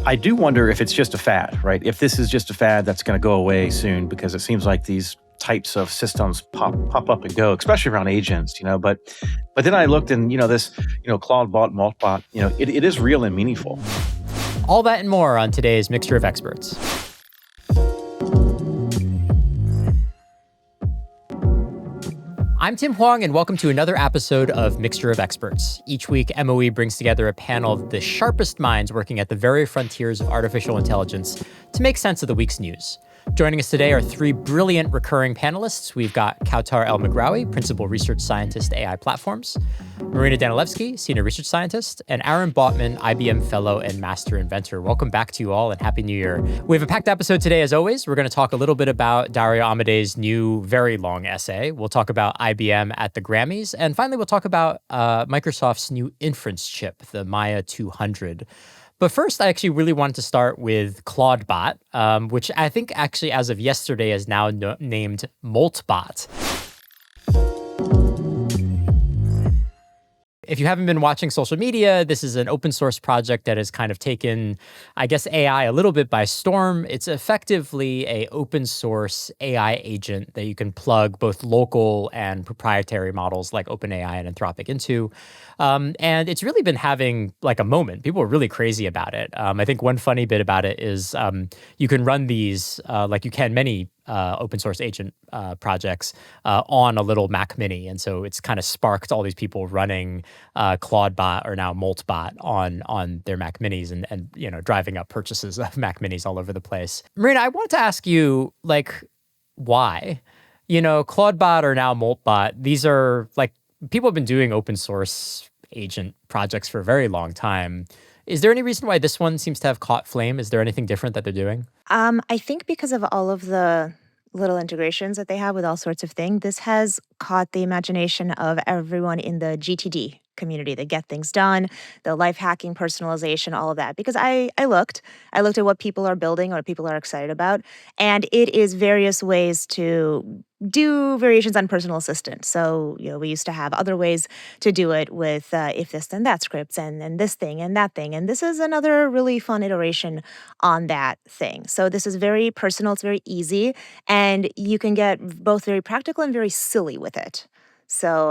I do wonder if it's just a fad, right? If this is just a fad that's going to go away soon, because it seems like these types of systems pop up and go, especially around agents, But then I looked and, this, Clawdbot, Moltbot, it is real and meaningful. All that and more on today's Mixture of Experts. I'm Tim Hwang, and welcome to another episode of Mixture of Experts. Each week, MOE brings together a panel of the sharpest minds working at the very frontiers of artificial intelligence to make sense of the week's news. Joining us today are three brilliant recurring panelists. We've got Kaoutar El Maghraoui, Principal Research Scientist, AI Platforms, Marina, Danilevsky, Senior Research Scientist, and Aaron Baughman, IBM Fellow and Master Inventor. Welcome back to you all and Happy New Year. We have a packed episode today, as always. We're going to talk a little bit about Dario Amodei's new, very long essay. We'll talk about IBM at the Grammys. And finally, we'll talk about Microsoft's new inference chip, the Maia 200. But first, I actually really wanted to start with Clawdbot, which I think actually as of yesterday is now named Moltbot. If you haven't been watching social media, this is an open source project that has kind of taken, I guess, AI a little bit by storm. It's effectively an open source AI agent that you can plug both local and proprietary models like OpenAI and Anthropic into. And it's really been having like a moment. People are really crazy about it. I think one funny bit about it is you can run these, like you can many open source agent projects on a little Mac Mini. And so it's kind of sparked all these people running Clawdbot or now Moltbot on their Mac Minis and driving up purchases of Mac Minis all over the place. Marina, I wanted to ask you, like, why? Clawdbot or now Moltbot, these are like, people have been doing open source agent projects for a very long time. Is there any reason why this one seems to have caught flame? Is there anything different that they're doing? I think because of all of the little integrations that they have with all sorts of things, this has caught the imagination of everyone in the GTD community, the get things done, the life hacking, personalization, all of that. Because I looked at what people are building or what people are excited about, and it is various ways to do variations on personal assistant. So, we used to have other ways to do it with if this, then that scripts and this thing and that thing. And this is another really fun iteration on that thing. So this is very personal. It's very easy. And you can get both very practical and very silly with it. So,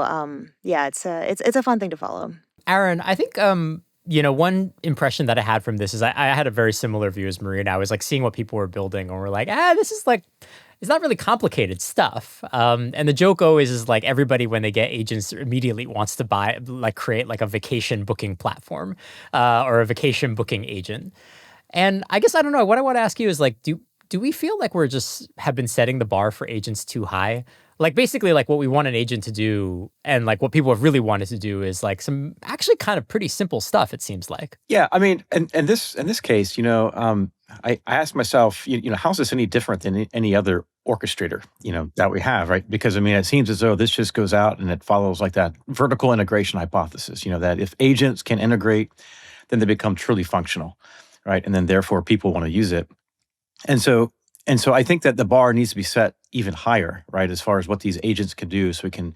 it's a fun thing to follow. Aaron, I think one impression that I had from this is I had a very similar view as Marina. I was like seeing what people were building and we're like, this is like, it's not really complicated stuff. And the joke always is like everybody, when they get agents, immediately wants to create like a vacation booking platform or a vacation booking agent. And I guess, I don't know, what I want to ask you is like, do we feel like we're just have been setting the bar for agents too high? Like basically like what we want an agent to do and like what people have really wanted to do is like some actually kind of pretty simple stuff, it seems like. Yeah, I mean, in this case, I asked myself, how's this any different than any other orchestrator, that we have, right? Because, it seems as though this just goes out and it follows like that vertical integration hypothesis, that if agents can integrate, then they become truly functional, right? And then therefore people want to use it. And so I think that the bar needs to be set even higher, right? As far as what these agents can do, so we can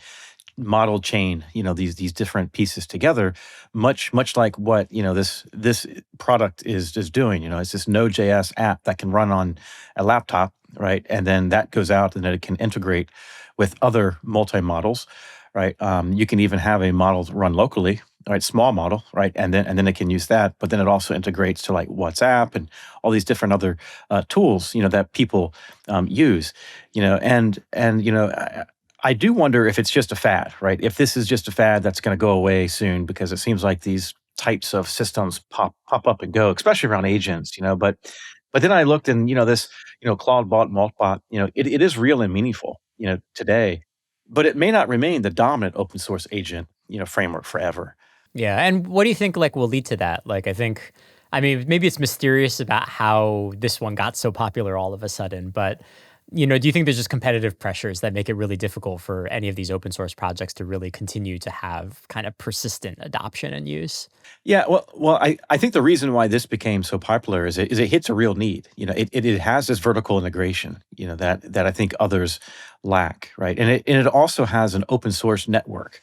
model chain, these different pieces together, much like what, this product is doing. It's this Node.js app that can run on a laptop, right? And then that goes out and then it can integrate with other multi-models, right? You can even have a model run locally, right? Small model, right? And then it can use that, but then it also integrates to like WhatsApp and all these different other tools, that people use, I do wonder if it's just a fad, right? If this is just a fad that's going to go away soon, because it seems like these types of systems pop up and go, especially around agents, But then I looked and, this, Clawdbot, Moltbot, it is real and meaningful, today. But it may not remain the dominant open source agent, framework forever. Yeah, and what do you think will lead to that? Maybe it's mysterious about how this one got so popular all of a sudden, but do you think there's just competitive pressures that make it really difficult for any of these open source projects to really continue to have kind of persistent adoption and use? Yeah, well, I think the reason why this became so popular is it hits a real need. It has this vertical integration, that I think others lack, right? And it also has an open source network,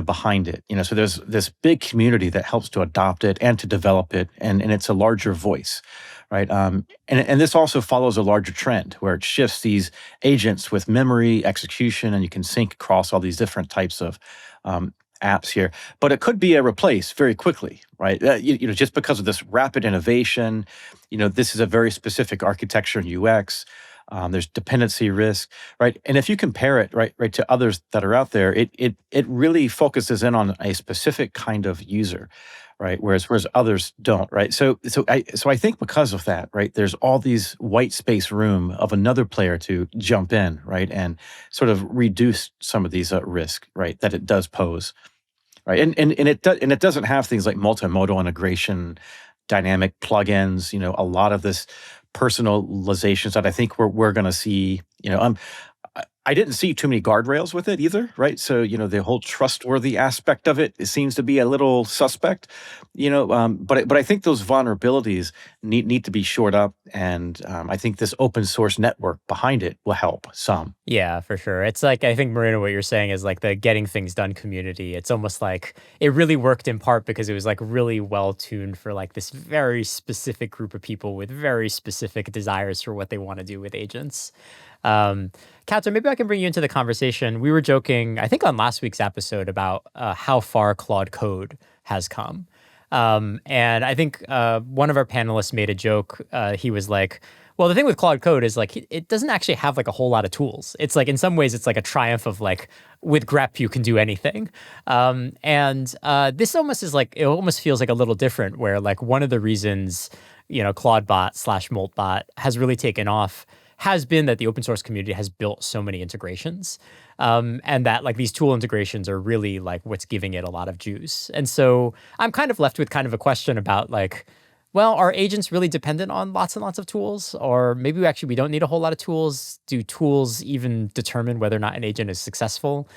behind it. So there's this big community that helps to adopt it and to develop it, and it's a larger voice, right? And this also follows a larger trend where it shifts these agents with memory, execution, and you can sync across all these different types of apps here. But it could be replaced very quickly, right? Just because of this rapid innovation, this is a very specific architecture and UX. There's dependency risk, right? And if you compare it, right to others that are out there, it really focuses in on a specific kind of user, right? Whereas others don't, right? So I think because of that, right, there's all these white space room of another player to jump in, right, and sort of reduce some of these risk, right, that it does pose, right? And it doesn't have things like multimodal integration, dynamic plugins, a lot of this personalizations that I think we're going to see. I didn't see too many guardrails with it either, right? So the whole trustworthy aspect of it seems to be a little suspect, but I think those vulnerabilities need to be shored up, and I think this open source network behind it will help some. Yeah, for sure. It's like, I think, Marina, what you're saying is like the getting things done community. It's almost like it really worked in part because it was like really well tuned for like this very specific group of people with very specific desires for what they want to do with agents. Kaoutar, maybe I can bring you into the conversation. We were joking, I think, on last week's episode about how far Claude Code has come. And I think one of our panelists made a joke. He was like, well, the thing with Claude Code is like it doesn't actually have like a whole lot of tools. It's like in some ways it's like a triumph of like with grep you can do anything. And this almost is like, it almost feels like a little different where like one of the reasons, Clawdbot/Moltbot has really taken off has been that the open source community has built so many integrations, and that like these tool integrations are really like what's giving it a lot of juice. And so I'm kind of left with kind of a question about like, well, are agents really dependent on lots and lots of tools? Or maybe we don't need a whole lot of tools. Do tools even determine whether or not an agent is successful?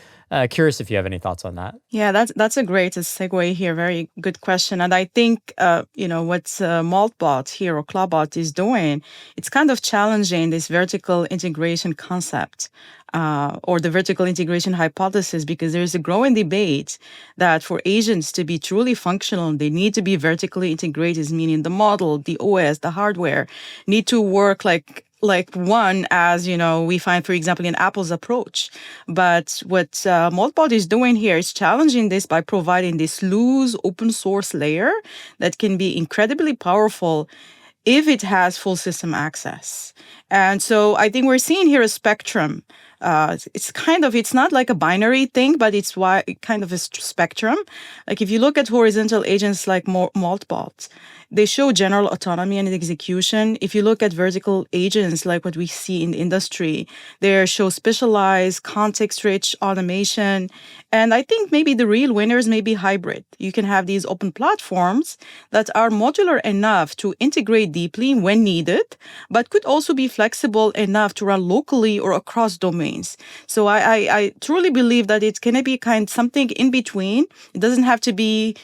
Curious if you have any thoughts on that. Yeah, that's a great segue here. Very good question. And I think, what Moltbot here or Clawdbot is doing, it's kind of challenging this vertical integration concept or the vertical integration hypothesis, because there's a growing debate that for agents to be truly functional, they need to be vertically integrated, meaning the model, the OS, the hardware need to work like one, as we find, for example, in Apple's approach. But what Moltbot is doing here is challenging this by providing this loose open source layer that can be incredibly powerful if it has full system access. And so I think we're seeing here a spectrum. It's not like a binary thing, but it's kind of a spectrum. Like if you look at horizontal agents like Moltbot, they show general autonomy and execution. If you look at vertical agents like what we see in the industry, they show specialized, context-rich automation. And I think maybe the real winners may be hybrid. You can have these open platforms that are modular enough to integrate deeply when needed, but could also be flexible enough to run locally or across domains. So I truly believe that it's going to be something in between. It doesn't have to be,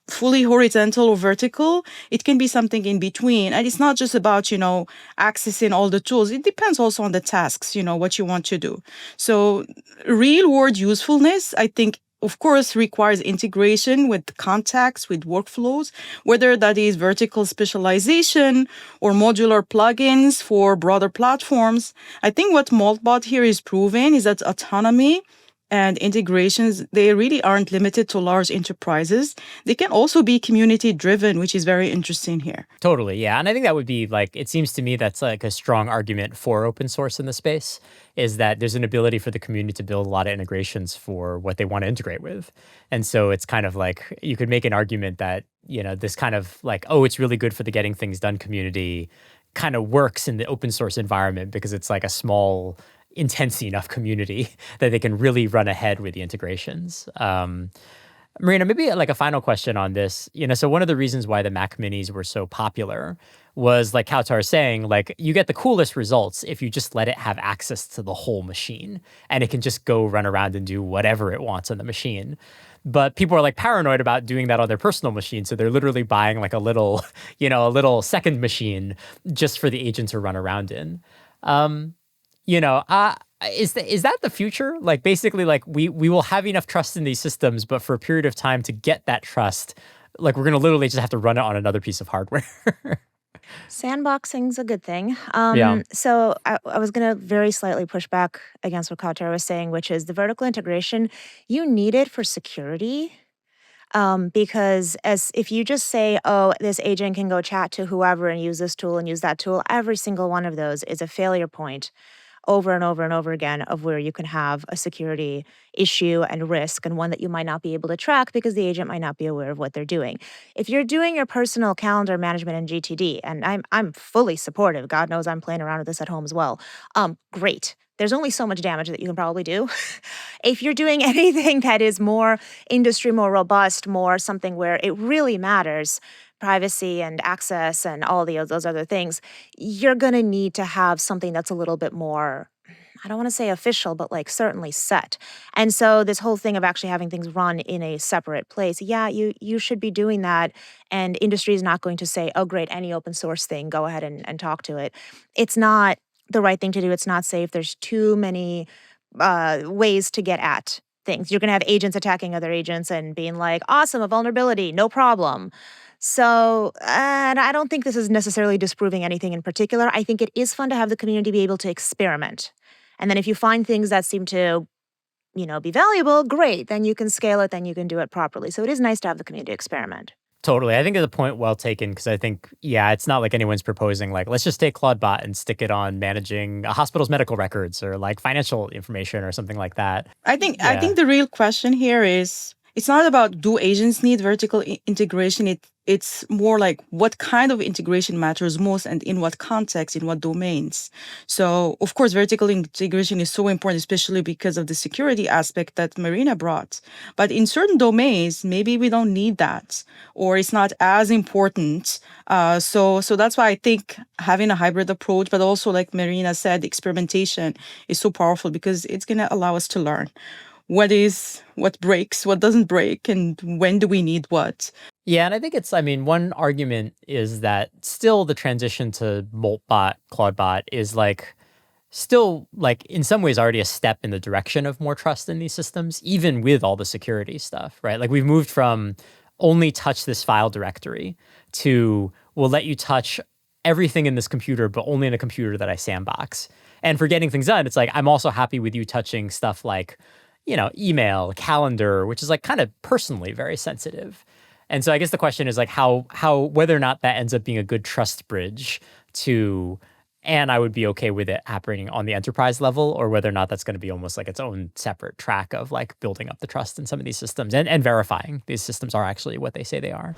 fully horizontal or vertical. It can be something in between. And it's not just about, accessing all the tools. It depends also on the tasks, what you want to do. So real world usefulness, I think, of course, requires integration with contacts, with workflows, whether that is vertical specialization or modular plugins for broader platforms. I think what Moltbot here is proving is that autonomy and integrations, they really aren't limited to large enterprises. They can also be community driven, which is very interesting here. Totally, yeah. And I think that would be like, it seems to me that's like a strong argument for open source in the space, is that there's an ability for the community to build a lot of integrations for what they want to integrate with. And so it's kind of like, you could make an argument that, this kind of like, oh, it's really good for the getting things done community kind of works in the open source environment because it's like a small, intense enough community that they can really run ahead with the integrations. Marina, maybe like a final question on this. So one of the reasons why the Mac Minis were so popular was, like Kaoutar is saying, like you get the coolest results if you just let it have access to the whole machine and it can just go run around and do whatever it wants on the machine. But people are like paranoid about doing that on their personal machine. So they're literally buying like a little second machine just for the agent to run around in. Is that the future? Like basically, like we will have enough trust in these systems, but for a period of time to get that trust, like we're gonna literally just have to run it on another piece of hardware. Sandboxing's a good thing. Yeah. So I was going to very slightly push back against what Kaoutar was saying, which is the vertical integration, you need it for security. Because as if you just say, oh, this agent can go chat to whoever and use this tool and use that tool, every single one of those is a failure point over and over and over again of where you can have a security issue and risk, and one that you might not be able to track because the agent might not be aware of what they're doing. If you're doing your personal calendar management in GTD, and I'm fully supportive, God knows I'm playing around with this at home as well, great. There's only so much damage that you can probably do. If you're doing anything that is more industry, more robust, more something where it really matters, privacy and access and all those other things, you're going to need to have something that's a little bit more, I don't want to say official, but like certainly set. And so this whole thing of actually having things run in a separate place, yeah, you should be doing that. And industry is not going to say, oh, great, any open source thing, go ahead and talk to it. It's not the right thing to do. It's not safe. There's too many ways to get at things. You're going to have agents attacking other agents and being like, awesome, a vulnerability, no problem. So and I don't think this is necessarily disproving anything in particular. I think it is fun to have the community be able to experiment. And then if you find things that seem to, be valuable, great. Then you can scale it, then you can do it properly. So it is nice to have the community experiment. Totally. I think it's a point well taken because I think, yeah, it's not like anyone's proposing like, let's just take Clawdbot and stick it on managing a hospital's medical records or like financial information or something like that. I think the real question here is, it's not about do agents need vertical integration. It's more like what kind of integration matters most and in what context, in what domains. So, of course, vertical integration is so important, especially because of the security aspect that Marina brought. But in certain domains, maybe we don't need that, or it's not as important. So that's why I think having a hybrid approach, but also like Marina said, experimentation is so powerful because it's going to allow us to learn what breaks, what doesn't break, and when do we need what. Yeah, and I think one argument is that still the transition to Moltbot, Clawdbot is like still like in some ways already a step in the direction of more trust in these systems, even with all the security stuff, right? Like we've moved from only touch this file directory to we'll let you touch everything in this computer, but only in a computer that I sandbox. And for getting things done, it's like I'm also happy with you touching stuff like email, calendar, which is like kind of personally very sensitive. And so I guess the question is like how whether or not that ends up being a good trust bridge to, and I would be okay with it happening on the enterprise level, or whether or not that's going to be almost like its own separate track of like building up the trust in some of these systems and verifying these systems are actually what they say they are.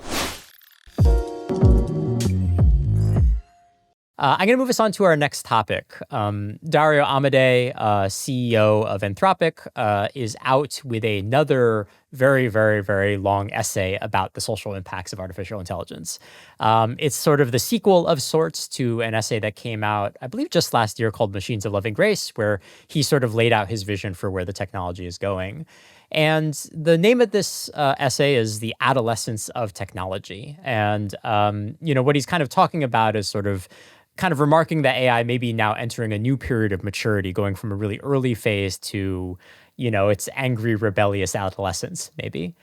I'm going to move us on to our next topic. Dario Amodei, CEO of Anthropic, is out with another very, very, very long essay about the social impacts of artificial intelligence. It's sort of the sequel of sorts to an essay that came out, I believe, just last year called Machines of Loving Grace, where he sort of laid out his vision for where the technology is going. And the name of this essay is The Adolescence of Technology. And, what he's kind of talking about is sort of remarking that AI may be now entering a new period of maturity, going from a really early phase to, its angry, rebellious adolescence, maybe.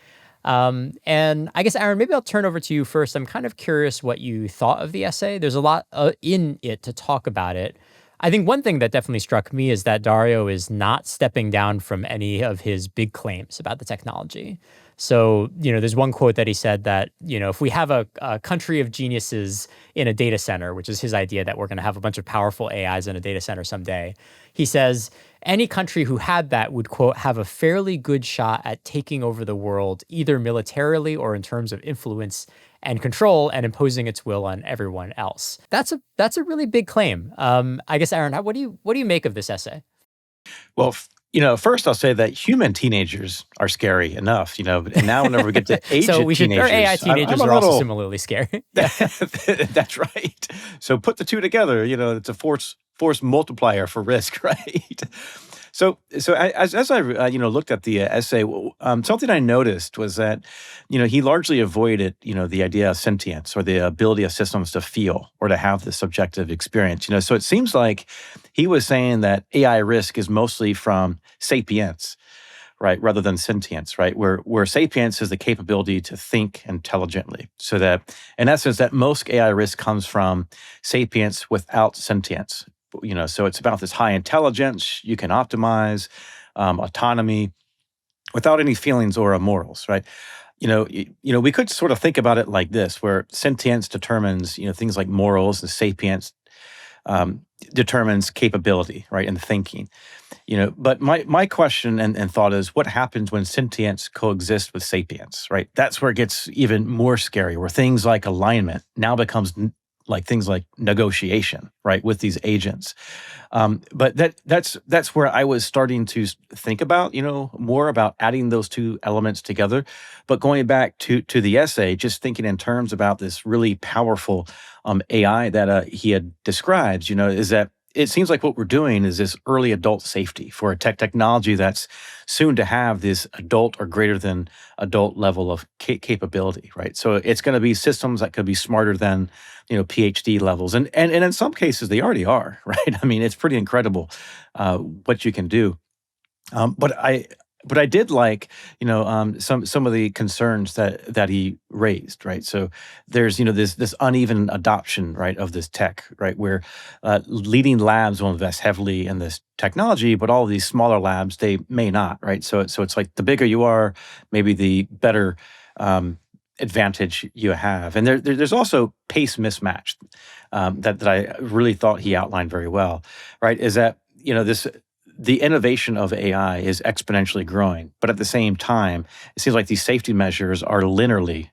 And I guess, Aaron, maybe I'll turn over to you first. I'm kind of curious what you thought of the essay. There's a lot in it to talk about it. I think one thing that definitely struck me is that Dario is not stepping down from any of his big claims about the technology. So, there's one quote that he said that, if we have a country of geniuses in a data center, which is his idea that we're going to have a bunch of powerful AIs in a data center someday, he says any country who had that would, quote, have a fairly good shot at taking over the world, either militarily or in terms of influence and control and imposing its will on everyone else. That's a really big claim. I guess, Aaron, what do you make of this essay? Well, first I'll say that human teenagers are scary enough, and now whenever we get to agent so teenagers, AI teenagers are also similarly scary. That's right. So put the two together, it's a force multiplier for risk, right? As I looked at the essay, something I noticed was that he largely avoided the idea of sentience or the ability of systems to feel or to have the subjective experience. So it seems like he was saying that AI risk is mostly from sapience, right, rather than sentience, right? Where sapience is the capability to think intelligently. So that, in essence, that most AI risk comes from sapience without sentience. So it's about this high intelligence you can optimize, autonomy, without any feelings or morals, right? We could sort of think about it like this, where sentience determines, things like morals, and sapience determines capability, right, and thinking. But my question and thought is, what happens when sentience coexists with sapience, right? That's where it gets even more scary, where things like alignment now becomes like things like negotiation, right, with these agents. But that's where I was starting to think about, more about adding those two elements together. But going back to the essay, just thinking in terms about this really powerful AI that he had described, is that it seems like what we're doing is this early adult safety for a technology that's soon to have this adult or greater than adult level of capability, right? So it's going to be systems that could be smarter than, PhD levels. And in some cases, they already are, right? I mean, it's pretty incredible what you can do. But I did like, some of the concerns that he raised, right? So there's, this uneven adoption, right, of this tech, right, where leading labs will invest heavily in this technology, but all of these smaller labs, they may not, right? So it's like the bigger you are, maybe the better advantage you have. And there's also pace mismatch that I really thought he outlined very well, right? Is that, the innovation of AI is exponentially growing, but at the same time, it seems like these safety measures are linearly,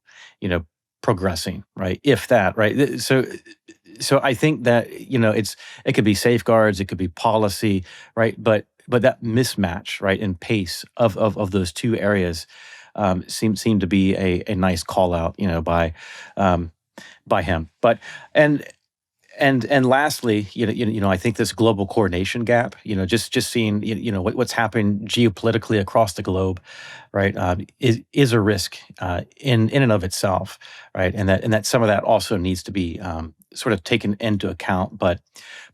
progressing, right? If that, right? So I think that it could be safeguards, it could be policy, right? But that mismatch, right, in pace of those two areas seem to be a nice call out, by him. But and lastly, I think this global coordination gap, just seeing, what's happening geopolitically across the globe, right, is a risk in and of itself, right, and that some of that also needs to be sort of taken into account. But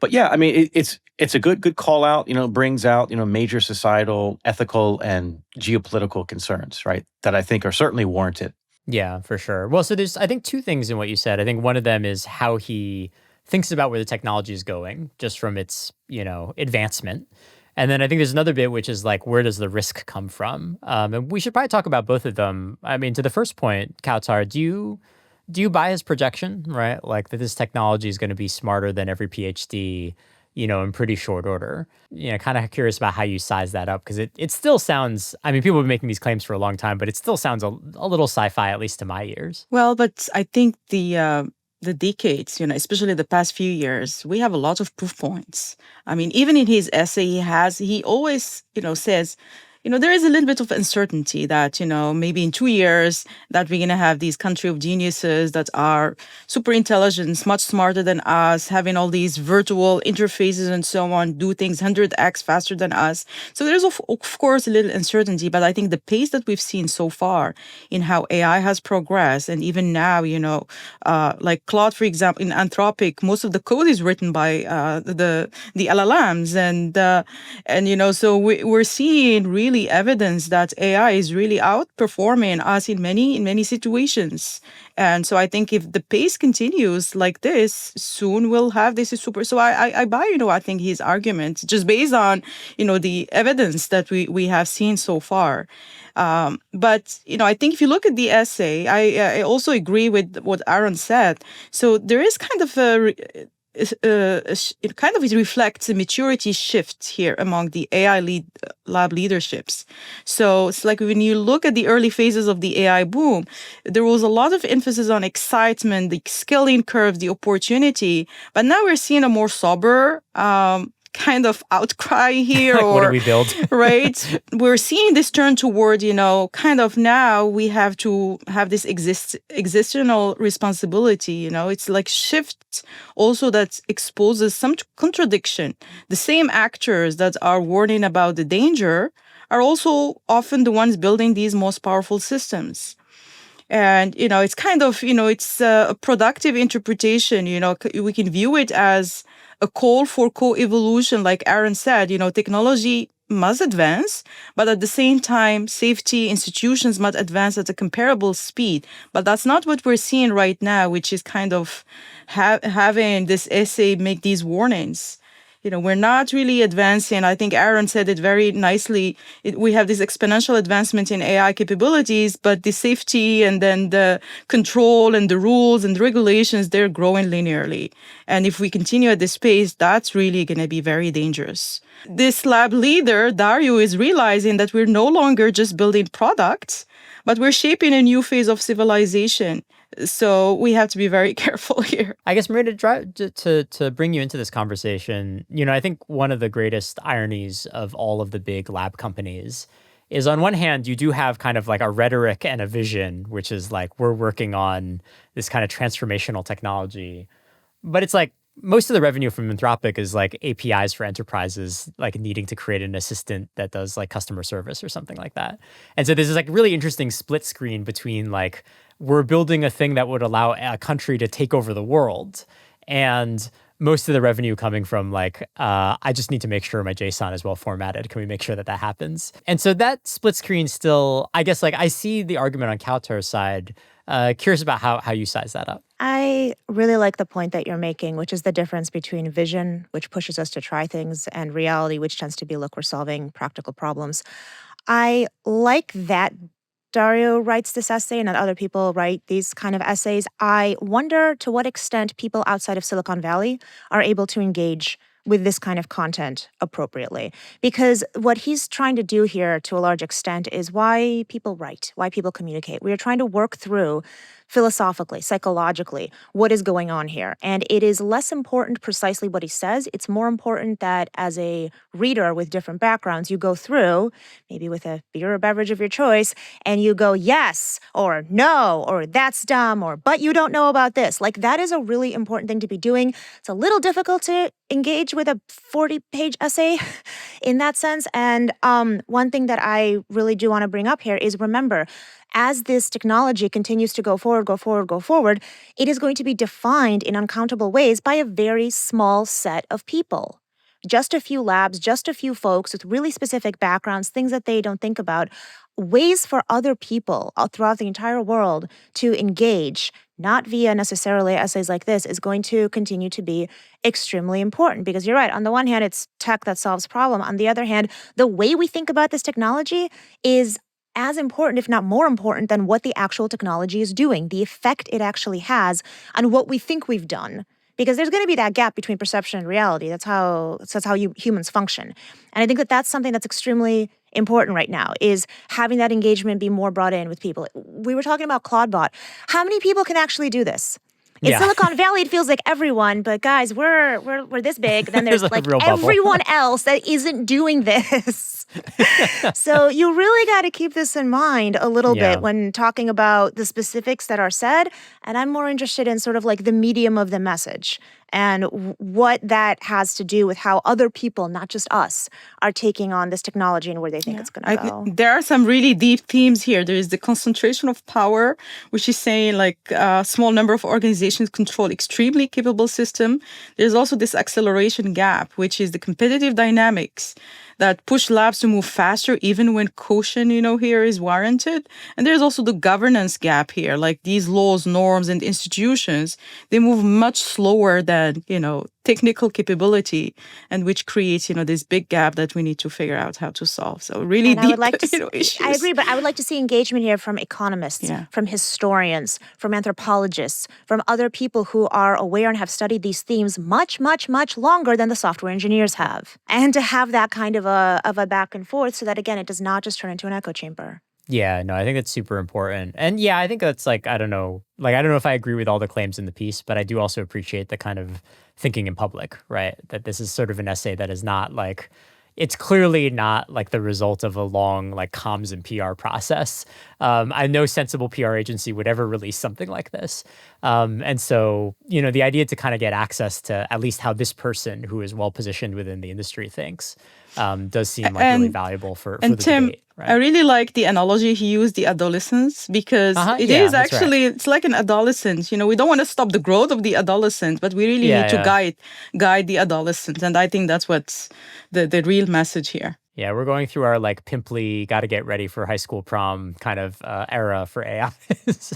yeah, I mean, it's a good call out. Brings out major societal, ethical, and geopolitical concerns, right, that I think are certainly warranted. Yeah, for sure. Well, so there's, I think, two things in what you said. I think one of them is how he thinks about where the technology is going just from its, advancement. And then I think there's another bit, which is like, where does the risk come from? And we should probably talk about both of them. I mean, to the first point, Kaoutar, do you buy his projection, right? Like that this technology is going to be smarter than every PhD, in pretty short order. Kind of curious about how you size that up, because it still sounds, I mean, people have been making these claims for a long time, but it still sounds a little sci-fi, at least to my ears. Well, but I think the decades, especially the past few years, we have a lot of proof points. I mean, even in his essay, he always, says, there is a little bit of uncertainty that, maybe in 2 years that we're going to have these country of geniuses that are super intelligent, much smarter than us, having all these virtual interfaces and so on, do things 100x faster than us. So there's, of course, a little uncertainty. But I think the pace that we've seen so far in how AI has progressed, and even now, like Claude, for example, in Anthropic, most of the code is written by the LLMs. And so we're seeing really evidence that AI is really outperforming us in many situations. And so I think if the pace continues like this, soon we'll have this super. So I buy, I think his argument just based on, the evidence that we have seen so far. But, I think if you look at the essay, I also agree with what Aaron said. So there is kind of it reflects a maturity shift here among the AI lab leaderships. So it's like when you look at the early phases of the AI boom, there was a lot of emphasis on excitement, the scaling curve, the opportunity. But now we're seeing a more sober kind of outcry here. Like, or what do we build? right? We're seeing this turn toward, kind of now we have to have this existential responsibility, It's like shift also that exposes some contradiction. The same actors that are warning about the danger are also often the ones building these most powerful systems. And, it's kind of, it's a productive interpretation, we can view it as a call for co-evolution. Like Aaron said, technology must advance, but at the same time, safety institutions must advance at a comparable speed. But that's not what we're seeing right now, which is kind of having this essay make these warnings. We're not really advancing. I think Aaron said it very nicely. We have this exponential advancement in AI capabilities, but the safety and then the control and the rules and the regulations, they're growing linearly. And if we continue at this pace, that's really going to be very dangerous. This lab leader, Dario, is realizing that we're no longer just building products, but we're shaping a new phase of civilization. So we have to be very careful here. I guess, Marina, to bring you into this conversation, I think one of the greatest ironies of all of the big lab companies is, on one hand, you do have kind of like a rhetoric and a vision, which is like, we're working on this kind of transformational technology. But it's like, most of the revenue from Anthropic is like APIs for enterprises, like needing to create an assistant that does like customer service or something like that. And so there's this like really interesting split screen between like, we're building a thing that would allow a country to take over the world, and most of the revenue coming from like, I just need to make sure my JSON is well formatted. Can we make sure that that happens? And so that split screen still, I guess, like I see the argument on Kaoutar's side. Curious about how you size that up. I really like the point that you're making, which is the difference between vision, which pushes us to try things, and reality, which tends to be, look, we're solving practical problems. I like that Dario writes this essay and that other people write these kind of essays. I wonder to what extent people outside of Silicon Valley are able to engage with this kind of content appropriately. Because what he's trying to do here to a large extent is why people write, why people communicate. We are trying to work through philosophically, psychologically, what is going on here. And it is less important precisely what he says. It's more important that as a reader with different backgrounds, you go through, maybe with a beer or beverage of your choice, and you go, yes, or no, or that's dumb, or but you don't know about this. Like, that is a really important thing to be doing. It's a little difficult to engage with a 40-page essay in that sense. And one thing that I really do want to bring up here is, remember, as this technology continues to go forward, it is going to be defined in uncountable ways by a very small set of people. Just a few labs, just a few folks with really specific backgrounds, things that they don't think about, ways for other people throughout the entire world to engage, not via necessarily essays like this, is going to continue to be extremely important. Because you're right, on the one hand, it's tech that solves problem. On the other hand, the way we think about this technology is as important, if not more important, than what the actual technology is doing, the effect it actually has on what we think we've done. Because there's going to be that gap between perception and reality. That's how humans function. And I think that that's something that's extremely important right now, is having that engagement be more brought in with people. We were talking about Clawdbot. How many people can actually do this? In Silicon Valley, it feels like everyone, but guys, we're this big. Then there's like everyone else that isn't doing this. So you really got to keep this in mind a little bit when talking about the specifics that are said. And I'm more interested in sort of like the medium of the message and what that has to do with how other people, not just us, are taking on this technology and where they think it's going to go. There are some really deep themes here. There is the concentration of power, which is saying like a small number of organizations control extremely capable system. There's also this acceleration gap, which is the competitive dynamics that push labs to move faster, even when caution, here is warranted. And there's also the governance gap here, like these laws, norms, and institutions, they move much slower than, technical capability, and which creates, this big gap that we need to figure out how to solve. So really deep, issues. I agree, but I would like to see engagement here from economists, from historians, from anthropologists, from other people who are aware and have studied these themes much, much, much longer than the software engineers have. And to have that kind of a back and forth so that, again, it does not just turn into an echo chamber. Yeah, no, I think that's super important. And yeah, I think that's like, I don't know, I don't know if I agree with all the claims in the piece, but I do also appreciate the kind of thinking in public, right? That this is sort of an essay that is not like, it's clearly not like the result of a long like comms and PR process. I no sensible PR agency would ever release something like this. And so, the idea to kind of get access to at least how this person who is well positioned within the industry thinks does seem like really valuable for the Tim, debate. Right? I really like the analogy he used, the adolescence, because it yeah, is that's right. actually, it's like an adolescence. We don't want to stop the growth of the adolescent, but we really need to guide the adolescent. And I think that's what's the real message here. Yeah, we're going through our like pimply, got to get ready for high school prom kind of era for AI. So,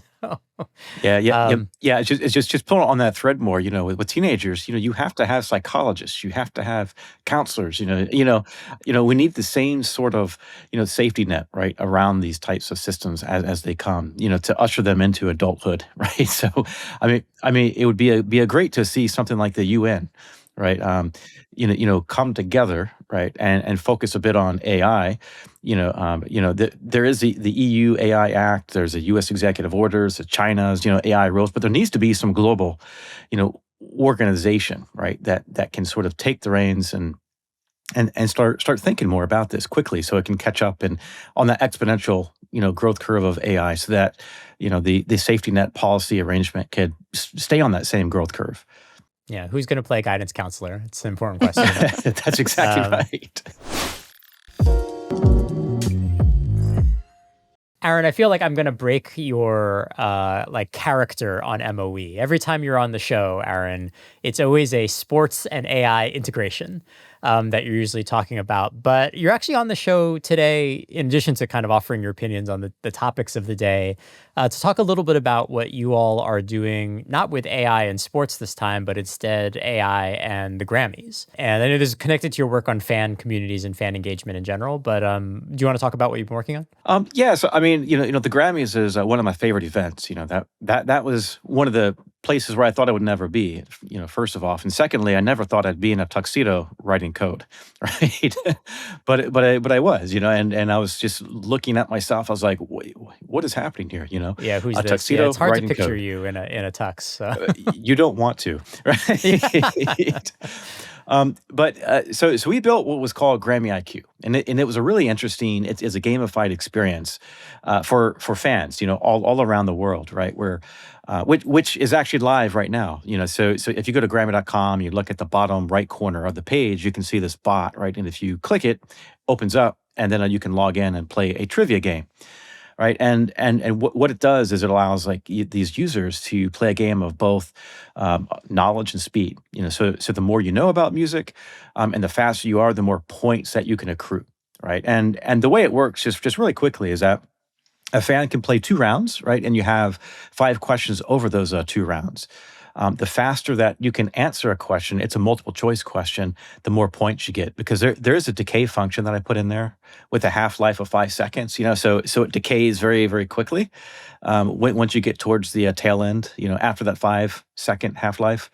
Yeah. It's just pulling on that thread more. With teenagers, you have to have psychologists, you have to have counselors. We need the same sort of safety net right around these types of systems as they come. To usher them into adulthood, right? So, I mean, it would be a great to see something like the UN. Right, come together, right, and focus a bit on AI. There is the EU AI Act. There's a U.S. executive orders, China's AI rules, but there needs to be some global, organization, right, that can sort of take the reins and start thinking more about this quickly, so it can catch up and on that exponential growth curve of AI, so that the safety net policy arrangement could stay on that same growth curve. Yeah, who's going to play guidance counselor? It's an important question. That's exactly right. Aaron, I feel like I'm going to break your character on MOE. Every time you're on the show, Aaron, it's always a sports and AI integration that you're usually talking about. But you're actually on the show today, in addition to kind of offering your opinions on the topics of the day, to talk a little bit about what you all are doing, not with AI and sports this time, but instead AI and the Grammys. And I know this is connected to your work on fan communities and fan engagement in general, but do you want to talk about what you've been working on? Yeah, so I mean, the Grammys is one of my favorite events. That was one of the places where I thought I would never be, first of all. And secondly, I never thought I'd be in a tuxedo writing code, right? but I was, and I was just looking at myself. I was like, what is happening here? Yeah, who's a this? tuxedo It's hard to writing picture code. you in a tux. So. You don't want to, right? So we built what was called Grammy IQ, and it was a really interesting. It's a gamified experience for fans, all around the world, right? Where which is actually live right now, So if you go to Grammy.com, you look at the bottom right corner of the page, you can see this bot, right? And if you click it, opens up, and then you can log in and play a trivia game. Right, and what it does is it allows these users to play a game of both knowledge and speed. So the more you know about music, and the faster you are, the more points that you can accrue. Right, and the way it works, just really quickly, is that a fan can play 2 rounds, right, and you have 5 questions over those 2 rounds. The faster that you can answer a question, it's a multiple choice question, the more points you get, because there is a decay function that I put in there with a half-life of 5 seconds, so it decays very, very quickly once you get towards the tail end, after that 5-second half-life.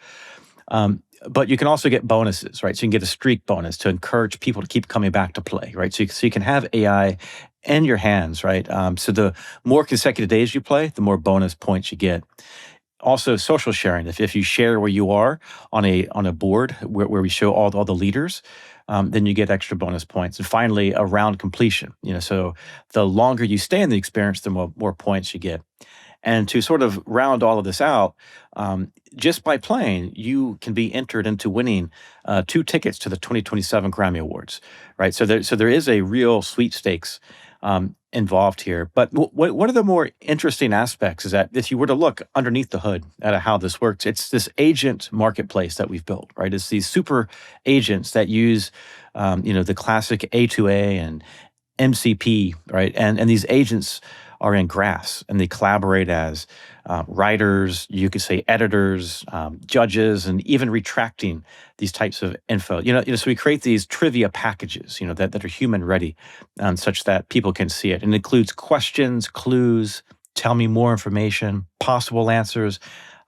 But you can also get bonuses, right? So you can get a streak bonus to encourage people to keep coming back to play, right? So you can have AI in your hands, right? So the more consecutive days you play, the more bonus points you get. Also, social sharing. If you share where you are on a board where we show all the leaders, then you get extra bonus points. And finally, around completion. So the longer you stay in the experience, the more points you get. And to sort of round all of this out, just by playing, you can be entered into winning 2 tickets to the 2027 Grammy Awards, right? So there is a real sweepstakes involved here. But one of the more interesting aspects is that if you were to look underneath the hood at how this works, it's this agent marketplace that we've built, right? It's these super agents that use, the classic A2A and MCP, right? And these agents are in graphs, and they collaborate as writers, you could say editors, judges, and even retracting these types of info. So we create these trivia packages, that are human ready, such that people can see it. And it includes questions, clues, tell me more information, possible answers,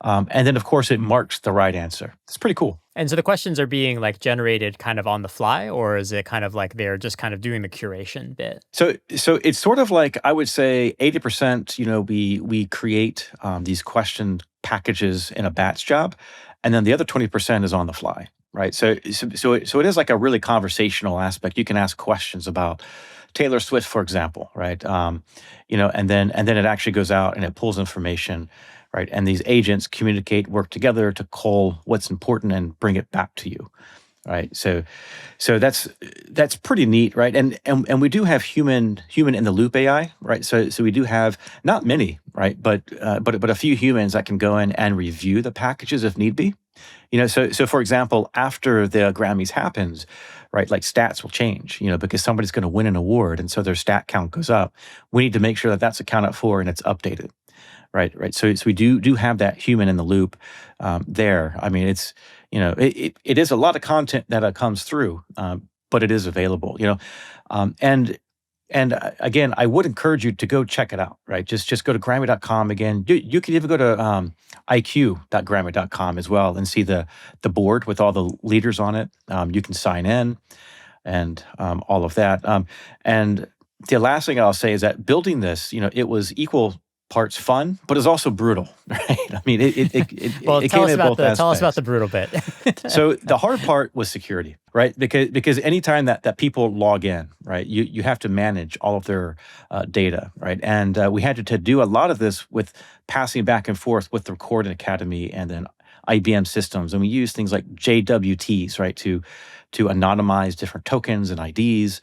And then, of course, it marks the right answer. It's pretty cool. And so the questions are being like generated kind of on the fly, or is it kind of like they're just kind of doing the curation bit? So it's sort of like, I would say 80%, we create these question packages in a batch job, and then the other 20% is on the fly, right? So it is like a really conversational aspect. You can ask questions about Taylor Swift, for example, right? And then it actually goes out and it pulls information, right? And these agents communicate, work together to cull what's important and bring it back to you, right? So that's pretty neat, right? And we do have human in the loop AI, right? So we do have not many, right? But a few humans that can go in and review the packages if need be. So for example, after the Grammys happens, right, like stats will change, because somebody's going to win an award, and so their stat count goes up. We need to make sure that that's accounted for and it's updated, right. So we do have that human in the loop there. I mean, it's it is a lot of content that comes through, but it is available, and again, I would encourage you to go check it out, right? Just go to Grammy.com again. You can even go to IQ.Grammy.com as well and see the board with all the leaders on it. You can sign in and all of that. And the last thing I'll say is that building this, it was equal parts fun, but it's also brutal, right? I mean, Well, it tell came us in about both tell us about aspects. the brutal bit. So the hard part was security, right? Because anytime that people log in, right, you have to manage all of their data, right? And we had to do a lot of this with passing back and forth with the Recording Academy and then IBM systems, and we use things like JWTs, right, to anonymize different tokens and IDs.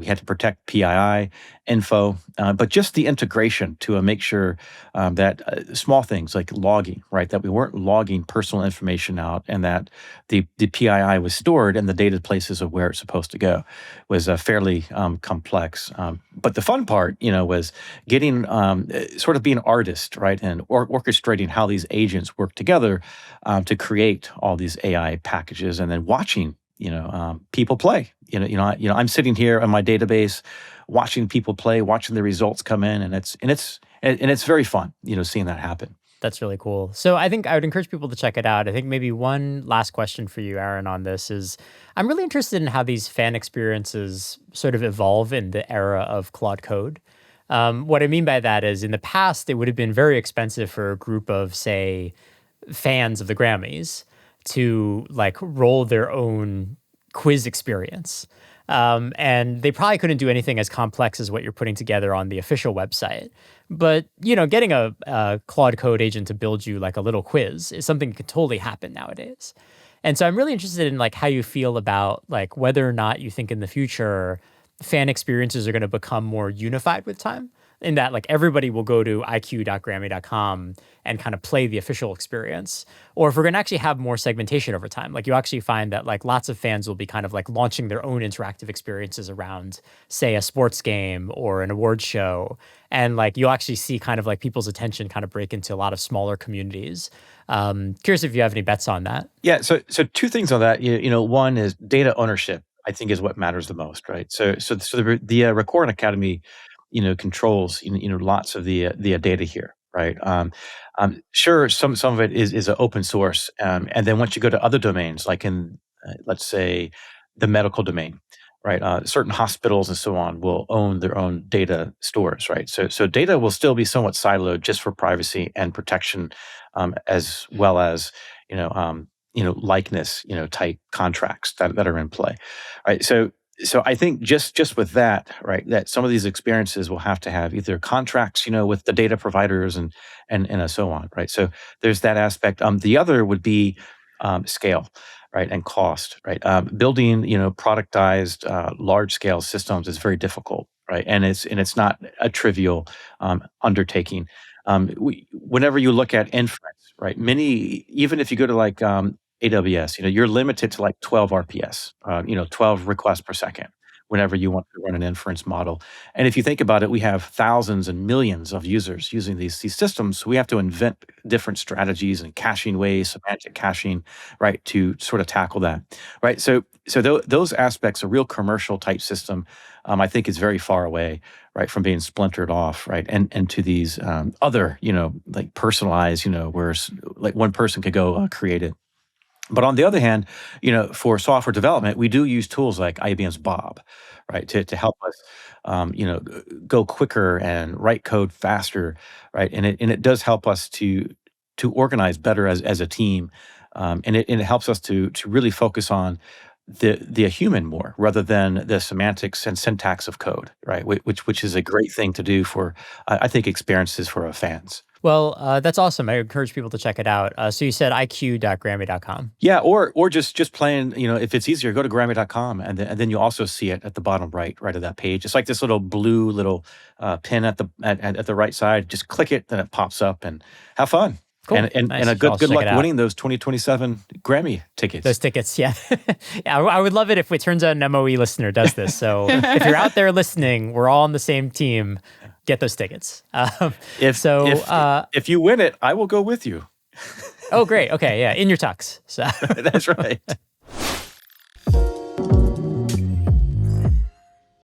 We had to protect PII info, but just the integration to make sure that small things like logging, right, that we weren't logging personal information out, and that the PII was stored in the data places of where it's supposed to go, was fairly complex. But the fun part, was getting sort of being an artist, right, and orchestrating how these agents work together to create all these AI packages, and then watching people play. I'm sitting here on my database, watching people play, watching the results come in, and it's very fun, seeing that happen. That's really cool. So I think I would encourage people to check it out. I think maybe one last question for you, Aaron, on this is I'm really interested in how these fan experiences sort of evolve in the era of Claude Code. What I mean by that is in the past, it would have been very expensive for a group of, say, fans of the Grammys to like roll their own quiz experience. And they probably couldn't do anything as complex as what you're putting together on the official website. But, getting a Claude Code agent to build you like a little quiz is something that could totally happen nowadays. And so I'm really interested in like how you feel about like whether or not you think in the future fan experiences are going to become more unified with time, in that like everybody will go to iq.grammy.com and kind of play the official experience, or if we're going to actually have more segmentation over time. Like you actually find that like lots of fans will be kind of like launching their own interactive experiences around, say, a sports game or an award show, and like you'll actually see kind of like people's attention kind of break into a lot of smaller communities. Curious if you have any bets on that. Yeah. So two things on that. One is data ownership, I think, is what matters the most, right? So the Recording Academy, controls lots of the data here, right? Sure, some of it is open source, and then once you go to other domains, like in let's say the medical domain, right? Certain hospitals and so on will own their own data stores, right? So data will still be somewhat siloed just for privacy and protection, as well as likeness, type contracts that are in play, right? So I think just with that, right, that some of these experiences will have to have either contracts, with the data providers and so on, right? So there's that aspect. The other would be scale, right, and cost, right? Building, productized, large scale systems is very difficult, right? And it's not a trivial undertaking. Whenever you look at inference, right, even if you go to like AWS, you're limited to like 12 RPS, 12 requests per second. whenever you want to run an inference model. And if you think about it, we have thousands and millions of users using these systems. So we have to invent different strategies and caching ways, semantic caching, right, to sort of tackle that, right? So those aspects, a real commercial type system, I think is very far away, right, from being splintered off, right, and to these other, like personalized, where like one person could go create it. But on the other hand, for software development, we do use tools like IBM's Bob, right, to help us, go quicker and write code faster, right, and it does help us to organize better as a team, and it helps us to really focus on the human more rather than the semantics and syntax of code, right, which is a great thing to do for I think experiences for our fans. Well, that's awesome. I encourage people to check it out. So you said iq.grammy.com. Yeah, or just playing, if it's easier, go to Grammy.com and then you also see it at the bottom right of that page. It's like this little blue pin at the right side. Just click it, then it pops up, and have fun. Cool. And Nice. a good Check luck it out. winning those 2027 Grammy tickets. Those tickets, yeah. Yeah, I would love it if it turns out an MOE listener does this. So if you're out there listening, we're all on the same team. Get those tickets. If you win it, I will go with you. Oh, great. Okay, yeah, in your tux. So That's right.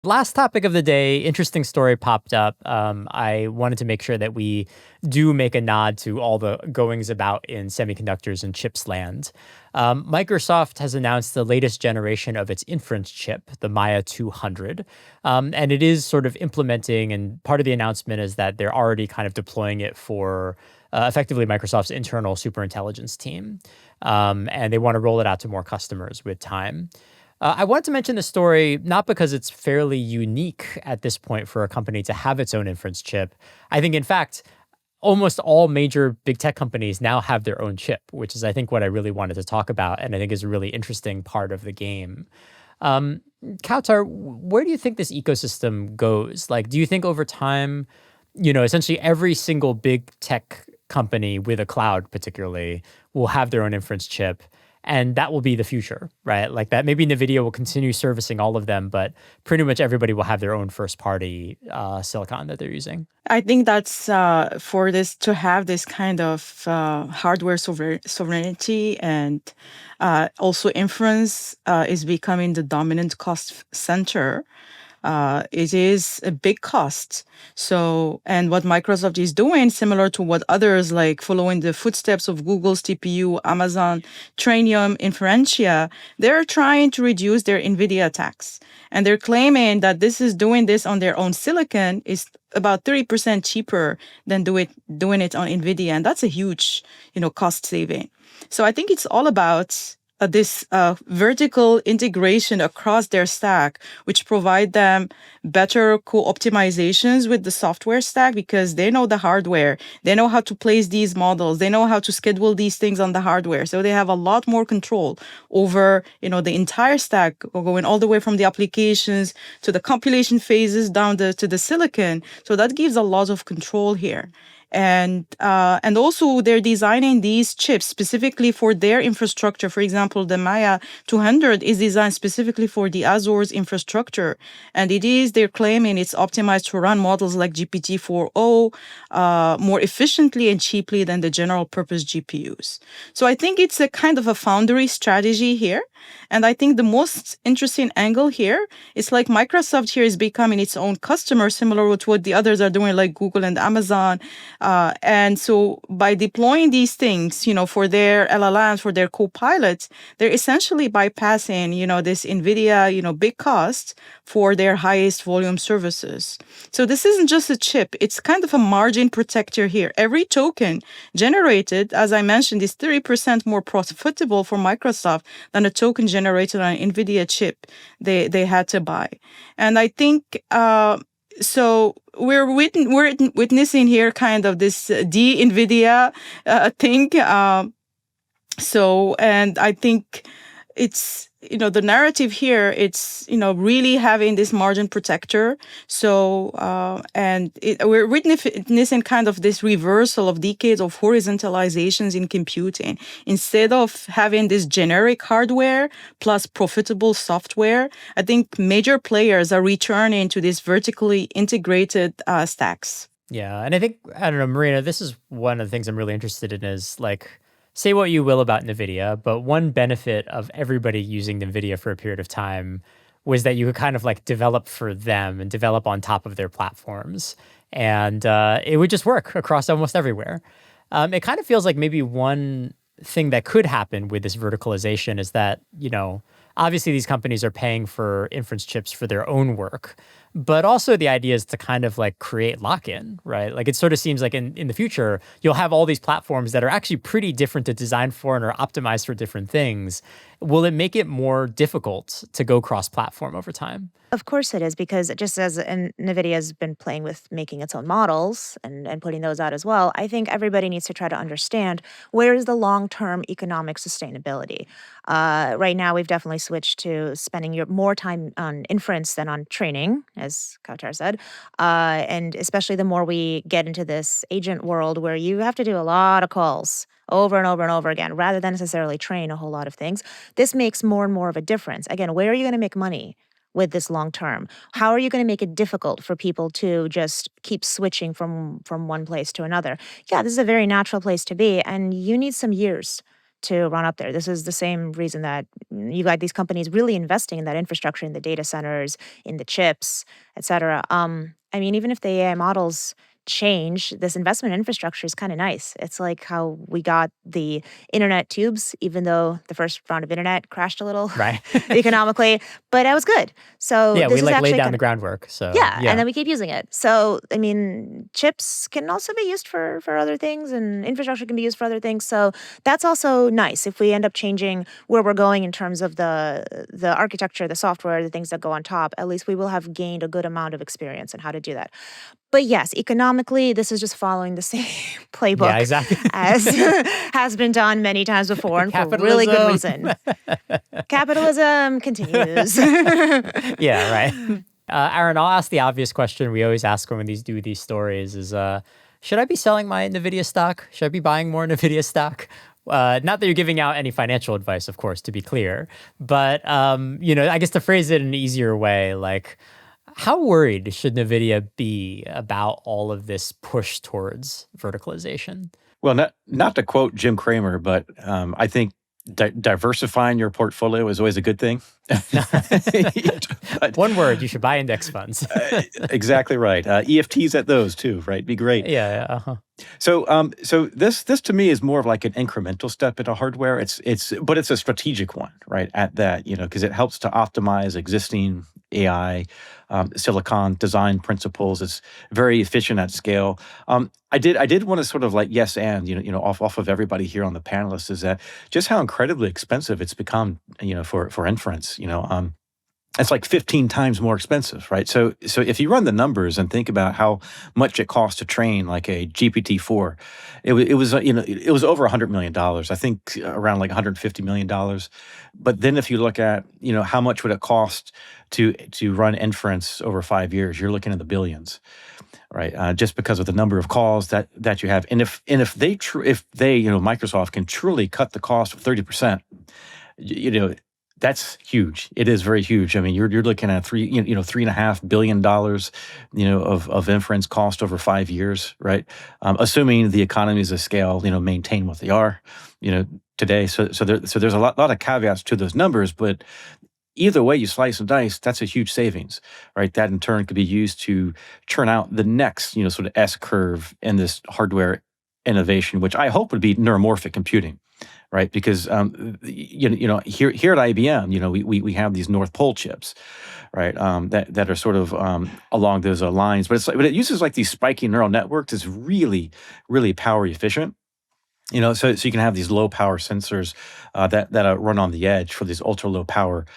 last topic of the day, interesting story popped up. I wanted to make sure that we do make a nod to all the goings about in semiconductors and chips land. Microsoft has announced the latest generation of its inference chip, the Maia 200. And it is sort of implementing, and part of the announcement is that they're already kind of deploying it for effectively Microsoft's internal superintelligence team. And they want to roll it out to more customers with time. I wanted to mention this story not because it's fairly unique at this point for a company to have its own inference chip. I think, in fact, almost all major big tech companies now have their own chip, which is, I think, what I really wanted to talk about, and I think is a really interesting part of the game. Kaoutar, where do you think this ecosystem goes? Like, do you think over time, essentially every single big tech company with a cloud particularly will have their own inference chip? And that will be the future, right? Like that, maybe NVIDIA will continue servicing all of them, but pretty much everybody will have their own first-party silicon that they're using. I think that's for this to have this kind of hardware sovereignty and also inference is becoming the dominant cost center. It is a big cost. So, and what Microsoft is doing, similar to what others like following the footsteps of Google's TPU, Amazon, Trainium, Inferentia, they're trying to reduce their NVIDIA tax. And they're claiming that doing this on their own silicon is about 30% cheaper than doing it on NVIDIA. And that's a huge, cost saving. So I think it's all about this vertical integration across their stack, which provide them better co-optimizations with the software stack because they know the hardware, they know how to place these models, they know how to schedule these things on the hardware. So they have a lot more control over, the entire stack, going all the way from the applications to the compilation phases down to the silicon. So that gives a lot of control here. And also they're designing these chips specifically for their infrastructure. For example, the Maia 200 is designed specifically for the Azure's infrastructure. And they're claiming it's optimized to run models like GPT-4o more efficiently and cheaply than the general purpose GPUs. So I think it's a kind of a foundry strategy here. And I think the most interesting angle here is like Microsoft here is becoming its own customer, similar to what the others are doing, like Google and Amazon. And so by deploying these things, for their LLMs, for their co-pilots, they're essentially bypassing, this NVIDIA, big cost for their highest volume services. So this isn't just a chip. It's kind of a margin protector here. Every token generated, as I mentioned, is 30% more profitable for Microsoft than a token generated on an NVIDIA chip they had to buy. And I think so we're witnessing here kind of this de-NVIDIA thing. And I think it's, the narrative here, it's, really having this margin protector. So, we're witnessing kind of this reversal of decades of horizontalizations in computing. Instead of having this generic hardware plus profitable software, I think major players are returning to these vertically integrated stacks. Yeah. And I think, I don't know, Marina, this is one of the things I'm really interested in is like, say what you will about NVIDIA, but one benefit of everybody using NVIDIA for a period of time was that you could kind of like develop for them and develop on top of their platforms. And it would just work across almost everywhere. It kind of feels like maybe one thing that could happen with this verticalization is that, obviously these companies are paying for inference chips for their own work, but also the idea is to kind of like create lock-in, right? Like it sort of seems like in the future, you'll have all these platforms that are actually pretty different to design for and are optimized for different things. Will it make it more difficult to go cross-platform over time? Of course it is, because just as NVIDIA has been playing with making its own models and putting those out as well, I think everybody needs to try to understand where is the long-term economic sustainability. Right now, we've definitely switched to spending more time on inference than on training, as Kaoutar said. And especially the more we get into this agent world where you have to do a lot of calls over and over and over again, rather than necessarily train a whole lot of things, this makes more and more of a difference. Again, where are you going to make money with this long term? How are you going to make it difficult for people to just keep switching from one place to another? Yeah, this is a very natural place to be, and you need some years to run up there. This is the same reason that you got these companies really investing in that infrastructure, in the data centers, in the chips, et cetera. I mean, even if the AI models change, this investment in infrastructure is kind of nice. It's like how we got the internet tubes, even though the first round of internet crashed a little Right. economically, but that was good. So Yeah, this we is like actually laid down kind the of, groundwork. So yeah, and then we keep using it. So, I mean, chips can also be used for other things, and infrastructure can be used for other things. So that's also nice if we end up changing where we're going in terms of the architecture, the software, the things that go on top. At least we will have gained a good amount of experience in how to do that. But yes, economically, this is just following the same playbook Yeah, exactly. as has been done many times before, and for really good reason. Capitalism continues. Yeah, right. Aaron, I'll ask the obvious question we always ask when we do these stories is, should I be selling my NVIDIA stock? Should I be buying more NVIDIA stock? Not that you're giving out any financial advice, of course, to be clear. But, I guess to phrase it in an easier way, like, how worried should NVIDIA be about all of this push towards verticalization? Well, not to quote Jim Cramer, but I think diversifying your portfolio is always a good thing. But, One word, you should buy index funds. exactly right. EFTs at those too, right? Be great. Yeah. Uh-huh. So this to me is more of like an incremental step into hardware. But it's a strategic one, right? At that, because it helps to optimize existing AI silicon design principles. It's very efficient at scale. I did want to sort of like yes and off of everybody here on the panelists is that just how incredibly expensive it's become for inference. It's like 15 times more expensive, right? So if you run the numbers and think about how much it costs to train like a GPT-4, it was over $100 million. I think around like $150 million. But then if you look at how much would it cost to run inference over 5 years, you're looking at the billions, right? Just because of the number of calls that you have, and if Microsoft can truly cut the cost of 30%, that's huge. It is very huge. I mean, you're looking at $3.5 billion, of inference cost over 5 years, right? Assuming the economies of scale, maintain what they are, today. So there's a lot of caveats to those numbers, but either way you slice and dice, that's a huge savings, right? That in turn could be used to churn out the next, sort of S curve in this hardware innovation, which I hope would be neuromorphic computing. Right, because here at IBM, we have these North Pole chips, right? That are sort of along those lines, but it uses like these spiky neural networks. It's really, really power efficient. So you can have these low power sensors that run on the edge for these ultra low power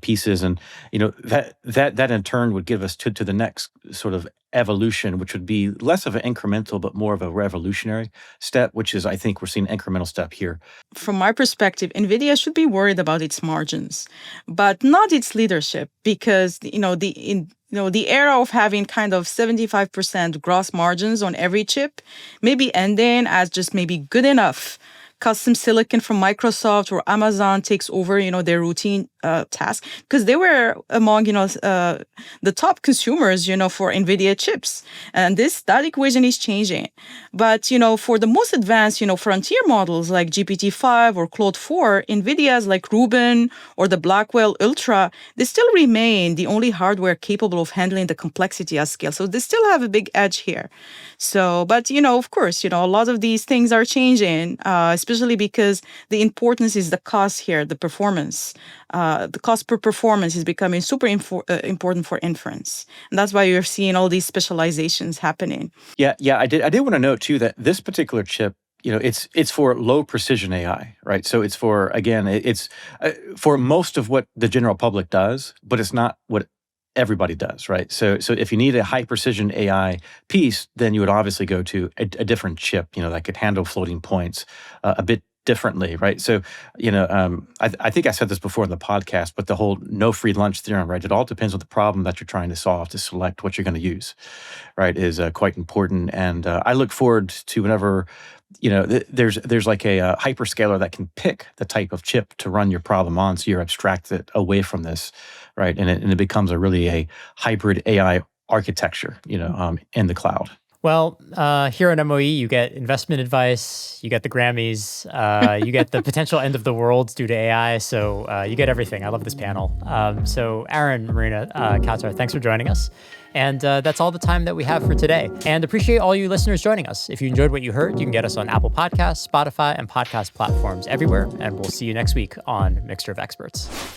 pieces, and that in turn would give us to the next sort of evolution, which would be less of an incremental, but more of a revolutionary step, which is, I think we're seeing an incremental step here. From my perspective, NVIDIA should be worried about its margins, but not its leadership, because, the era of having kind of 75% gross margins on every chip may be ending as just maybe good enough. Custom silicon from Microsoft or Amazon takes over, their routine task, because they were among, the top consumers, for NVIDIA chips. And that equation is changing. But, for the most advanced, frontier models like GPT-5 or Claude 4, NVIDIA's like Rubin or the Blackwell Ultra, they still remain the only hardware capable of handling the complexity at scale. So they still have a big edge here. So, but, of course, a lot of these things are changing, especially because the importance is the cost here, the performance. The cost per performance is becoming super important for inference. And that's why you're seeing all these specializations happening. Yeah. I did want to note, too, that this particular chip, it's for low precision AI, right? So it's for, again, it's for most of what the general public does, but it's not what everybody does, right? So if you need a high precision AI piece, then you would obviously go to a different chip, that could handle floating points a bit differently, right? So, I think I said this before in the podcast, but the whole no free lunch theorem, right? It all depends on the problem that you're trying to solve to select what you're going to use, right? Is quite important. And I look forward to whenever, there's like a hyperscaler that can pick the type of chip to run your problem on, so you're abstracted away from this, right? And it becomes a hybrid AI architecture, in the cloud. Well, here at MOE, you get investment advice, you get the Grammys, you get the potential end of the world due to AI. So you get everything. I love this panel. So Aaron, Marina, Kaoutar, thanks for joining us. And that's all the time that we have for today. And appreciate all you listeners joining us. If you enjoyed what you heard, you can get us on Apple Podcasts, Spotify, and podcast platforms everywhere. And we'll see you next week on Mixture of Experts.